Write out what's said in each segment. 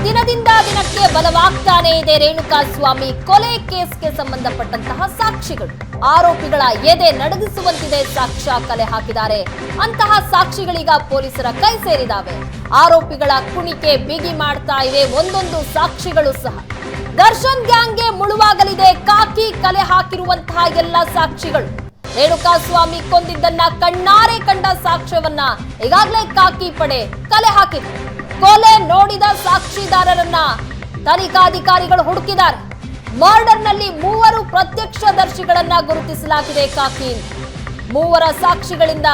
ದಿನದಿಂದ ದಿನಕ್ಕೆ ಬಲವಾಗ್ತಾನೆ ಇದೆ ರೇಣುಕಾಸ್ವಾಮಿ ಕೊಲೆ ಕೇಸ್ಗೆ ಸಂಬಂಧಪಟ್ಟಂತಹ ಸಾಕ್ಷಿಗಳು. ಆರೋಪಿಗಳ ಎದೆ ನಡುಗಿಸುವಂತಿದೆ ಸಾಕ್ಷ್ಯ ಕಲೆ ಹಾಕಿದ್ದಾರೆ. ಅಂತಹ ಸಾಕ್ಷಿಗಳೀಗ ಪೊಲೀಸರ ಕೈ ಸೇರಿದಾವೆ. ಆರೋಪಿಗಳ ಕುಣಿಕೆ ಬಿಗಿ ಮಾಡ್ತಾ ಇವೆ ಒಂದೊಂದು ಸಾಕ್ಷಿಗಳು ಸಹ. ದರ್ಶನ್ ಗ್ಯಾಂಗ್ಗೆ ಮುಳುವಾಗಲಿದೆ ಕಾಕಿ ಕಲೆ ಹಾಕಿರುವಂತಹ ಎಲ್ಲ ಸಾಕ್ಷಿಗಳು. ರೇಣುಕಾಸ್ವಾಮಿ ಕೊಂದಿದ್ದನ್ನ ಕಣ್ಣಾರೆ ಕಂಡ ಸಾಕ್ಷ್ಯವನ್ನ ಈಗಾಗಲೇ ಕಾಕಿ ಪಡೆ ಕಲೆ ಹಾಕಿದೆ. ಕೊಲೆ ನೋಡಿದ ಸಾಕ್ಷಿದಾರರನ್ನ ತನಿಖಾಧಿಕಾರಿಗಳು ಹುಡುಕಿದ್ದಾರೆ. ಮರ್ಡರ್ನಲ್ಲಿ 3 ಪ್ರತ್ಯಕ್ಷದರ್ಶಿಗಳನ್ನ ಗುರುತಿಸಲಾಗಿದೆ ಕಾಕಿ. 3 ಸಾಕ್ಷಿಗಳಿಂದ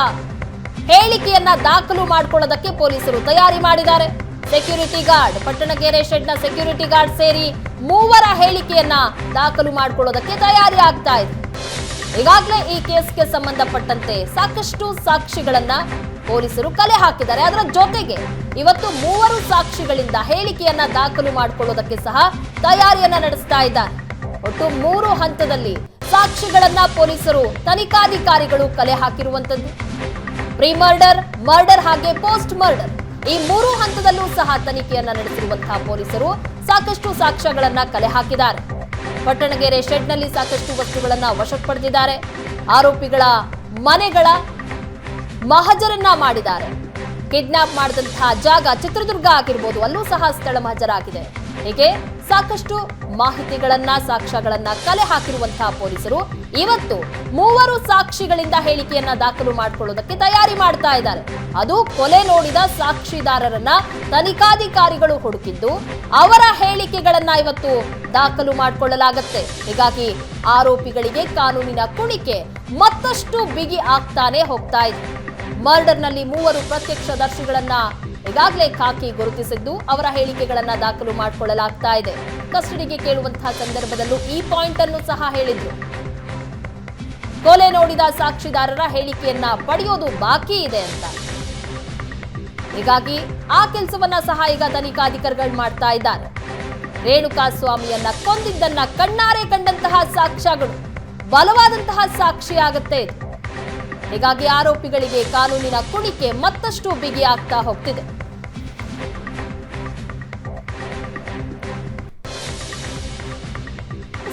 ಹೇಳಿಕೆಯನ್ನ ದಾಖಲು ಮಾಡಿಕೊಳ್ಳೋದಕ್ಕೆ ಪೊಲೀಸರು ತಯಾರಿ ಮಾಡಿದ್ದಾರೆ. ಸೆಕ್ಯೂರಿಟಿ ಗಾರ್ಡ್, ಪಟ್ಟಣಗೆರೆ ಶೆಡ್ನ ಸೆಕ್ಯೂರಿಟಿ ಗಾರ್ಡ್ ಸೇರಿ 3 ಹೇಳಿಕೆಯನ್ನ ದಾಖಲು ಮಾಡಿಕೊಳ್ಳೋದಕ್ಕೆ ತಯಾರಿ ಆಗ್ತಾ ಇದೆ. ಈಗಾಗಲೇ ಈ ಕೇಸ್ಗೆ ಸಂಬಂಧಪಟ್ಟಂತೆ ಸಾಕಷ್ಟು ಸಾಕ್ಷಿಗಳನ್ನ ಪೊಲೀಸರು ಕಲೆ ಹಾಕಿದ್ದಾರೆ. ಅದರ ಜೊತೆಗೆ ಇವತ್ತು 3 ಸಾಕ್ಷಿಗಳಿಂದ ಹೇಳಿಕೆಯನ್ನ ದಾಖಲು ಮಾಡಿಕೊಳ್ಳೋದಕ್ಕೆ ಸಹ ತಯಾರಿಯನ್ನ ನಡೆಸ್ತಾ ಇದ್ದಾರೆ. ಒಟ್ಟು 3 ಹಂತದಲ್ಲಿ ಸಾಕ್ಷಿಗಳನ್ನ ಪೊಲೀಸರು ತನಿಖಾಧಿಕಾರಿಗಳು ಕಲೆ ಹಾಕಿರುವಂತದ್ದು. ಪ್ರೀ ಮರ್ಡರ್, ಮರ್ಡರ್ ಹಾಗೆ ಪೋಸ್ಟ್ ಮರ್ಡರ್ ಈ 3 ಹಂತದಲ್ಲೂ ಸಹ ತನಿಖೆಯನ್ನ ನಡೆಸಿರುವಂತಹ ಪೊಲೀಸರು ಸಾಕಷ್ಟು ಸಾಕ್ಷ್ಯಗಳನ್ನ ಕಲೆ ಹಾಕಿದ್ದಾರೆ. ಪಟ್ಟಣಗೆರೆ ಶೆಡ್ನಲ್ಲಿ ಸಾಕಷ್ಟು ವಸ್ತುಗಳನ್ನ ವಶಕ್ಕೆ ಪಡೆದಿದ್ದಾರೆ. ಆರೋಪಿಗಳ ಮನೆಗಳ ಮಹಜರನ್ನ ಮಾಡಿದ್ದಾರೆ. ಕಿಡ್ನಾಪ್ ಮಾಡಿದಂತಹ ಜಾಗ ಚಿತ್ರದುರ್ಗ ಆಗಿರ್ಬೋದು, ಅಲ್ಲೂ ಸಹ ಸ್ಥಳ ಮಹಜರಾಗಿದೆ. ಹೀಗೆ ಸಾಕಷ್ಟು ಮಾಹಿತಿಗಳನ್ನ ಸಾಕ್ಷ್ಯಗಳನ್ನ ಕಲೆ ಹಾಕಿರುವಂತಹ ಪೊಲೀಸರು ಇವತ್ತು 3 ಸಾಕ್ಷಿಗಳಿಂದ ಹೇಳಿಕೆಯನ್ನ ದಾಖಲು ಮಾಡಿಕೊಳ್ಳೋದಕ್ಕೆ ತಯಾರಿ ಮಾಡ್ತಾ ಇದ್ದಾರೆ. ಅದು ಕೊಲೆ ನೋಡಿದ ಸಾಕ್ಷಿದಾರರನ್ನ ತನಿಖಾಧಿಕಾರಿಗಳು ಹುಡುಕಿದ್ದು ಅವರ ಹೇಳಿಕೆಗಳನ್ನ ಇವತ್ತು ದಾಖಲು ಮಾಡಿಕೊಳ್ಳಲಾಗುತ್ತೆ. ಹೀಗಾಗಿ ಆರೋಪಿಗಳಿಗೆ ಕಾನೂನಿನ ಕುಣಿಕೆ ಮತ್ತಷ್ಟು ಬಿಗಿ ಆಗ್ತಾನೆ ಹೋಗ್ತಾ ಇದೆ. ಮರ್ಡರ್ನಲ್ಲಿ 3 ಪ್ರತ್ಯಕ್ಷದರ್ಶಿಗಳನ್ನ ಈಗಾಗಲೇ ಕಾಕಿ ಗುರುತಿಸಿದ್ದು ಅವರ ಹೇಳಿಕೆಗಳನ್ನ ದಾಖಲು ಮಾಡಿಕೊಳ್ಳಲಾಗ್ತಾ ಇದೆ. ಕಸ್ಟಡಿಗೆ ಕೇಳುವಂತಹ ಸಂದರ್ಭದಲ್ಲೂ ಈ ಪಾಯಿಂಟ್ ಅನ್ನು ಸಹ ಹೇಳಿದ್ರು. ಕೊಲೆ ನೋಡಿದ ಸಾಕ್ಷಿದಾರರ ಹೇಳಿಕೆಯನ್ನ ಪಡೆಯೋದು ಬಾಕಿ ಇದೆ ಅಂತ. ಹೀಗಾಗಿ ಆ ಕೆಲಸವನ್ನ ಸಹ ಈಗ ತನಿಖಾಧಿಕಾರಿಗಳು ಮಾಡ್ತಾ ಇದ್ದಾರೆ. ರೇಣುಕಾಸ್ವಾಮಿಯನ್ನ ಕೊಂದಿದ್ದನ್ನ ಕಣ್ಣಾರೆ ಕಂಡಂತಹ ಸಾಕ್ಷ್ಯಗಳು ಬಲವಾದಂತಹ ಸಾಕ್ಷಿ ಆಗುತ್ತೆ ಇದು. ಹೀಗಾಗಿ ಆರೋಪಿಗಳಿಗೆ ಕಾನೂನಿನ ಕುಣಿಕೆ ಮತ್ತಷ್ಟು ಬಿಗಿ ಆಗ್ತಾ ಹೋಗ್ತಿದೆ.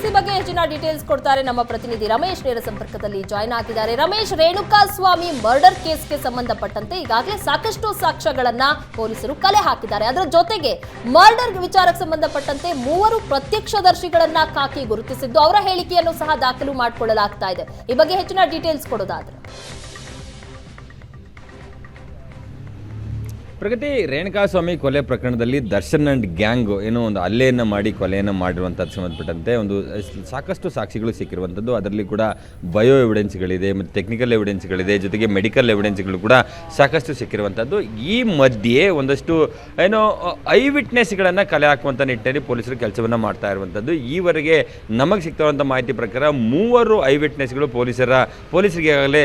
ಈ ಬಗ್ಗೆ ಹೆಚ್ಚಿನ ಡೀಟೇಲ್ಸ್ ಕೊಡ್ತಾರೆ ನಮ್ಮ ಪ್ರತಿನಿಧಿ ರಮೇಶ್. ನೇರ ಸಂಪರ್ಕದಲ್ಲಿ ಜಾಯ್ನ್ ಆಗಿದ್ದಾರೆ. ರಮೇಶ್, ರೇಣುಕಾಸ್ವಾಮಿ ಮರ್ಡರ್ ಕೇಸ್ಗೆ ಸಂಬಂಧಪಟ್ಟಂತೆ ಈಗಾಗಲೇ ಸಾಕಷ್ಟು ಸಾಕ್ಷ್ಯಗಳನ್ನ ಪೊಲೀಸರು ಕಲೆ ಹಾಕಿದ್ದಾರೆ. ಅದರ ಜೊತೆಗೆ ಮರ್ಡರ್ ವಿಚಾರಕ್ಕೆ ಸಂಬಂಧಪಟ್ಟಂತೆ 3 ಪ್ರತ್ಯಕ್ಷದರ್ಶಿಗಳನ್ನ ಕಾಕಿ ಗುರುತಿಸಿದ್ದು ಅವರ ಹೇಳಿಕೆಯನ್ನು ಸಹ ದಾಖಲು ಮಾಡಿಕೊಳ್ಳಲಾಗ್ತಾ ಇದೆ. ಈ ಬಗ್ಗೆ ಹೆಚ್ಚಿನ ಡೀಟೇಲ್ಸ್ ಕೊಡೋದಾದ್ರೆ ಪ್ರಗತಿ, ರೇಣುಕಾಸ್ವಾಮಿ ಕೊಲೆ ಪ್ರಕರಣದಲ್ಲಿ ದರ್ಶನ್ ಅಂಡ್ ಗ್ಯಾಂಗ್ ಏನೋ ಒಂದು ಹಲ್ಲೆಯನ್ನು ಮಾಡಿ ಕೊಲೆಯನ್ನು ಮಾಡಿರುವಂಥದ್ದು ಸಂಬಂಧಪಟ್ಟಂತೆ ಒಂದು ಸಾಕಷ್ಟು ಸಾಕ್ಷಿಗಳು ಸಿಕ್ಕಿರುವಂಥದ್ದು. ಅದರಲ್ಲಿ ಕೂಡ ಬಯೋ ಎವಿಡೆನ್ಸ್ಗಳಿದೆ ಮತ್ತು ಟೆಕ್ನಿಕಲ್ ಎವಿಡೆನ್ಸ್ಗಳಿದೆ, ಜೊತೆಗೆ ಮೆಡಿಕಲ್ ಎವಿಡೆನ್ಸ್ಗಳು ಕೂಡ ಸಾಕಷ್ಟು ಸಿಕ್ಕಿರುವಂಥದ್ದು. ಈ ಮಧ್ಯೆ ಒಂದಷ್ಟು ಏನೋ ಐ ವಿಟ್ನೆಸ್ಗಳನ್ನು ಕಲೆ ಹಾಕುವಂಥ ನಿಟ್ಟಿನಲ್ಲಿ ಪೊಲೀಸರು ಕೆಲಸವನ್ನು ಮಾಡ್ತಾ ಇರುವಂಥದ್ದು. ಈವರೆಗೆ ನಮಗೆ ಸಿಗ್ತಿರುವಂಥ ಮಾಹಿತಿ ಪ್ರಕಾರ 3 ಐ ವಿಟ್ನೆಸ್ಗಳು ಪೊಲೀಸರಿಗೆ ಈಗಾಗಲೇ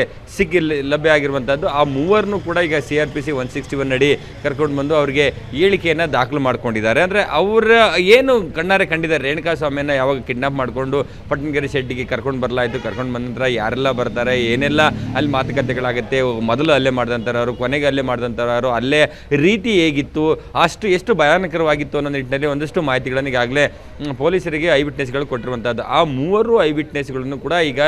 ಲಭ್ಯ ಆಗಿರುವಂಥದ್ದು. ಆ 3 ಕೂಡ ಈಗ CRPC 161 ಅಡಿ ಕರ್ಕೊಂಡು ಬಂದು ಅವರಿಗೆ ಹೇಳಿಕೆಯನ್ನು ದಾಖಲು ಮಾಡ್ಕೊಂಡಿದ್ದಾರೆ. ಅಂದರೆ ಅವರ ಏನು ಕಣ್ಣಾರೆ ಕಂಡಿದ್ದಾರೆ, ರೇಣುಕಾಸ್ವಾಮಿಯನ್ನು ಯಾವಾಗ ಕಿಡ್ನಾಪ್ ಮಾಡಿಕೊಂಡು ಪಟ್ಟಣಗೆರೆ ಶೆಡ್ಡಿಗೆ ಕರ್ಕೊಂಡು ಬರಲಾಯಿತು, ಕರ್ಕೊಂಡು ಬಂದ ನಂತರ ಯಾರೆಲ್ಲ ಬರ್ತಾರೆ, ಏನೆಲ್ಲ ಅಲ್ಲಿ ಮಾತುಕತೆಗಳಾಗುತ್ತೆ, ಮೊದಲು ಅಲ್ಲೇ ಮಾಡಿದಂಥವ್ರು, ಕೊನೆಗೆ ಅಲ್ಲೇ ಮಾಡಿದಂಥವ್ರು, ಅಲ್ಲೇ ರೀತಿ ಹೇಗಿತ್ತು, ಎಷ್ಟು ಭಯಾನಕರವಾಗಿತ್ತು ಅನ್ನೋ ನಿಟ್ಟಿನಲ್ಲಿ ಒಂದಷ್ಟು ಮಾಹಿತಿಗಳನ್ನು ಈಗಾಗಲೇ ಪೊಲೀಸರಿಗೆ ಐ ವಿಟ್ನೆಸ್ಗಳು ಕೊಟ್ಟಿರುವಂಥದ್ದು. ಆ 3 ಐ ವಿಟ್ನೆಸ್ಗಳನ್ನು ಕೂಡ ಈಗ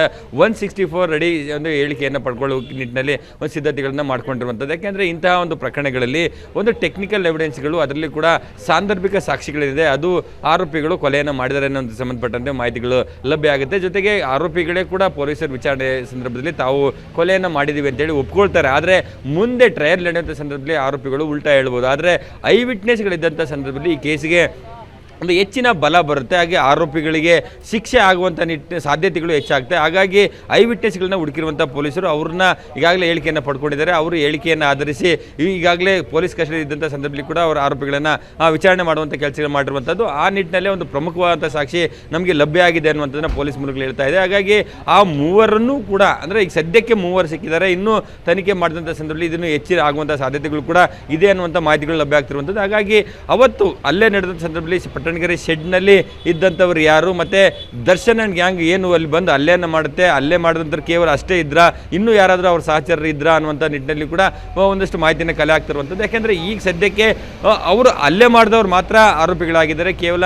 164 ಅಡಿ ಒಂದು ಹೇಳಿಕೆಯನ್ನು ಪಡ್ಕೊಳ್ಳೋ ನಿಟ್ಟಿನಲ್ಲಿ ಒಂದು ಸಿದ್ಧತೆಗಳನ್ನು ಮಾಡ್ಕೊಂಡಿರುವಂಥದ್ದು. ಯಾಕೆಂದರೆ ಇಂತಹ ಒಂದು ಪ್ರಕರಣಗಳಲ್ಲಿ ಒಂದು ಟೆಕ್ನಿಕಲ್ ಎವಿಡೆನ್ಸ್ಗಳು, ಅದರಲ್ಲಿ ಕೂಡ ಸಾಂದರ್ಭಿಕ ಸಾಕ್ಷಿಗಳಿದೆ. ಅದು ಆರೋಪಿಗಳು ಕೊಲೆಯನ್ನು ಮಾಡಿದ್ದಾರೆ ಅನ್ನೋ ಸಂಬಂಧಪಟ್ಟಂತೆ ಮಾಹಿತಿಗಳು ಲಭ್ಯ ಆಗುತ್ತೆ. ಜೊತೆಗೆ ಆರೋಪಿಗಳೇ ಕೂಡ ಪೊಲೀಸರ ವಿಚಾರಣೆ ಸಂದರ್ಭದಲ್ಲಿ ತಾವು ಕೊಲೆಯನ್ನು ಮಾಡಿದ್ದೀವಿ ಅಂತೇಳಿ ಒಪ್ಕೊಳ್ತಾರೆ. ಆದರೆ ಮುಂದೆ ಟ್ರಯಲ್ ನಡೆಯುವಂಥ ಸಂದರ್ಭದಲ್ಲಿ ಆರೋಪಿಗಳು ಉಲ್ಟಾ ಹೇಳ್ಬೋದು. ಆದರೆ ಐ ವಿಟ್ನೆಸ್ಗಳಿದ್ದಂಥ ಸಂದರ್ಭದಲ್ಲಿ ಈ ಕೇಸಿಗೆ ಒಂದು ಹೆಚ್ಚಿನ ಬಲ ಬರುತ್ತೆ. ಹಾಗೆ ಆರೋಪಿಗಳಿಗೆ ಶಿಕ್ಷೆ ಆಗುವಂಥ ಸಾಧ್ಯತೆಗಳು ಹೆಚ್ಚಾಗುತ್ತೆ. ಹಾಗಾಗಿ ಐ ವಿಟ್ನೆಸ್ಗಳನ್ನ ಹುಡುಕಿರುವಂಥ ಪೊಲೀಸರು ಅವ್ರನ್ನ ಈಗಾಗಲೇ ಹೇಳಿಕೆಯನ್ನು ಪಡ್ಕೊಂಡಿದ್ದಾರೆ. ಅವರು ಹೇಳಿಕೆಯನ್ನು ಆಧರಿಸಿ ಈಗಾಗಲೇ ಪೊಲೀಸ್ ಕಸ್ಟಡಿ ಇದ್ದಂಥ ಸಂದರ್ಭದಲ್ಲಿ ಕೂಡ ಅವರು ಆರೋಪಿಗಳನ್ನು ವಿಚಾರಣೆ ಮಾಡುವಂಥ ಕೆಲಸಗಳು ಮಾಡಿರುವಂಥದ್ದು. ಆ ನಿಟ್ಟಿನಲ್ಲಿ ಒಂದು ಪ್ರಮುಖವಾದಂಥ ಸಾಕ್ಷಿ ನಮಗೆ ಲಭ್ಯ ಆಗಿದೆ ಅನ್ನುವಂಥದ್ದನ್ನು ಪೊಲೀಸ್ ಮೂಲಗಳು ಹೇಳ್ತಾ ಇದೆ. ಹಾಗಾಗಿ ಆ 3ರನ್ನೂ ಕೂಡ, ಅಂದರೆ ಈಗ ಸದ್ಯಕ್ಕೆ 3 ಸಿಕ್ಕಿದ್ದಾರೆ, ಇನ್ನೂ ತನಿಖೆ ಮಾಡಿದಂಥ ಸಂದರ್ಭದಲ್ಲಿ ಇದನ್ನು ಹೆಚ್ಚಿನ ಆಗುವಂಥ ಸಾಧ್ಯತೆಗಳು ಕೂಡ ಇದೆ ಅನ್ನುವಂಥ ಮಾಹಿತಿಗಳು ಲಭ್ಯ ಆಗ್ತಿರುವಂಥದ್ದು. ಹಾಗಾಗಿ ಅವತ್ತು ಅಲ್ಲೇ ನಡೆದಂಥ ಸಂದರ್ಭದಲ್ಲಿ ಚಳ್ಳನಗೆರೆ ಶೆಡ್ನಲ್ಲಿ ಇದ್ದಂಥವ್ರು ಯಾರು, ಮತ್ತು ದರ್ಶನ್ ಆ್ಯಂಡ್ ಗ್ಯಾಂಗ್ ಏನು ಅಲ್ಲಿ ಬಂದು ಅಲ್ಲೇನ ಮಾಡುತ್ತೆ, ಅಲ್ಲೇ ಮಾಡಿದಂಥ ಕೇವಲ ಅಷ್ಟೇ ಇದ್ರಾ, ಇನ್ನೂ ಯಾರಾದರೂ ಅವ್ರ ಸಹಚರರು ಇದ್ರಾ ಅನ್ನುವಂಥ ನಿಟ್ಟಿನಲ್ಲಿ ಕೂಡ ಒಂದಷ್ಟು ಮಾಹಿತಿನ ಕಲೆ ಆಗ್ತಿರುವಂಥದ್ದು. ಯಾಕೆಂದರೆ ಈಗ ಸದ್ಯಕ್ಕೆ ಅವರು ಅಲ್ಲೇ ಮಾಡಿದವ್ರು ಮಾತ್ರ ಆರೋಪಿಗಳಾಗಿದ್ದಾರೆ. ಕೇವಲ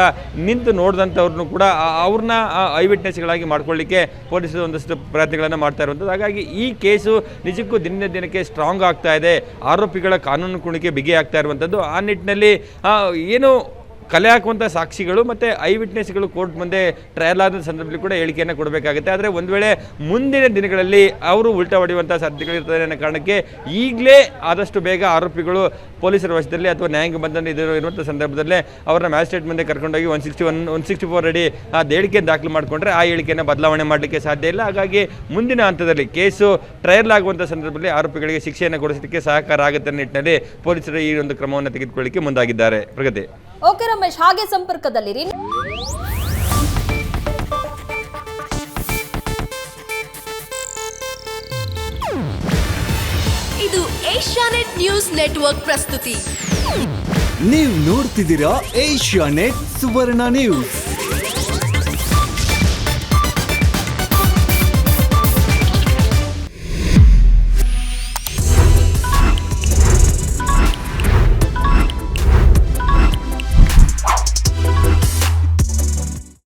ನಿಂತು ನೋಡಿದಂಥವ್ರನ್ನು ಕೂಡ ಅವ್ರನ್ನ ಐ ವಿಟ್ನೆಸ್ಗಳಾಗಿ ಮಾಡ್ಕೊಳ್ಳಿಕ್ಕೆ ಪೊಲೀಸರು ಒಂದಷ್ಟು ಪ್ರಯತ್ನಗಳನ್ನು ಮಾಡ್ತಾ ಇರುವಂಥದ್ದು. ಹಾಗಾಗಿ ಈ ಕೇಸು ನಿಜಕ್ಕೂ ದಿನಕ್ಕೆ ಸ್ಟ್ರಾಂಗ್ ಆಗ್ತಾ ಇದೆ, ಆರೋಪಿಗಳ ಕಾನೂನು ಕುಣಿಕೆ ಬಿಗಿ ಆಗ್ತಾ ಇರುವಂಥದ್ದು. ಆ ನಿಟ್ಟಿನಲ್ಲಿ ಏನು ಕಲೆ ಹಾಕುವಂಥ ಸಾಕ್ಷಿಗಳು ಮತ್ತು ಐ ವಿಟ್ನೆಸ್ಗಳು ಕೋರ್ಟ್ ಮುಂದೆ ಟ್ರಯಲ್ ಆದ ಸಂದರ್ಭದಲ್ಲಿ ಕೂಡ ಹೇಳಿಕೆಯನ್ನು ಕೊಡಬೇಕಾಗುತ್ತೆ. ಆದರೆ ಒಂದು ವೇಳೆ ಮುಂದಿನ ದಿನಗಳಲ್ಲಿ ಅವರು ಉಲ್ಟಾ ಹೊಡೆಯುವಂಥ ಸಾಧ್ಯತೆಗಳಿರ್ತದೆ ಅನ್ನೋ ಕಾರಣಕ್ಕೆ ಈಗಲೇ ಆದಷ್ಟು ಬೇಗ ಆರೋಪಿಗಳು ಪೊಲೀಸರ ವಶದಲ್ಲಿ ಅಥವಾ ನ್ಯಾಯಾಂಗ ಬಂಧನ ಇರುವಂಥ ಸಂದರ್ಭದಲ್ಲೇ ಅವರನ್ನ ಮ್ಯಾಜಿಸ್ಟ್ರೇಟ್ ಮುಂದೆ ಕರ್ಕೊಂಡೋಗಿ 164 ಅಡಿ ಹೇಳಿಕೆಯನ್ನು ದಾಖಲು ಮಾಡಿಕೊಂಡ್ರೆ ಆ ಹೇಳಿಕೆಯನ್ನು ಬದಲಾವಣೆ ಮಾಡಲಿಕ್ಕೆ ಸಾಧ್ಯ ಇಲ್ಲ. ಹಾಗಾಗಿ ಮುಂದಿನ ಹಂತದಲ್ಲಿ ಕೇಸು ಟ್ರಯಲ್ ಆಗುವಂಥ ಸಂದರ್ಭದಲ್ಲಿ ಆರೋಪಿಗಳಿಗೆ ಶಿಕ್ಷೆಯನ್ನು ಕೊಡಿಸಲಿಕ್ಕೆ ಸಹಕಾರ ಆಗುತ್ತೆ ಅನ್ನೋ ನಿಟ್ಟಿನಲ್ಲಿ ಪೊಲೀಸರು ಈ ಒಂದು ಕ್ರಮವನ್ನು ತೆಗೆದುಕೊಳ್ಳಿಕ್ಕೆ ಮುಂದಾಗಿದ್ದಾರೆ. ಪ್ರಗತಿ. ಓಕೆ ರಮೇಶ್, ಹಾಗೆ ಸಂಪರ್ಕದಲ್ಲಿರಿ. ಇದು ಏಷ್ಯಾನೆಟ್ ನ್ಯೂಸ್ ನೆಟ್ವರ್ಕ್ ಪ್ರಸ್ತುತಿ. ನೀವು ನೋಡ್ತಿದ್ದೀರಾ ಏಷ್ಯಾನೆಟ್ ಸುವರ್ಣ ನ್ಯೂಸ್.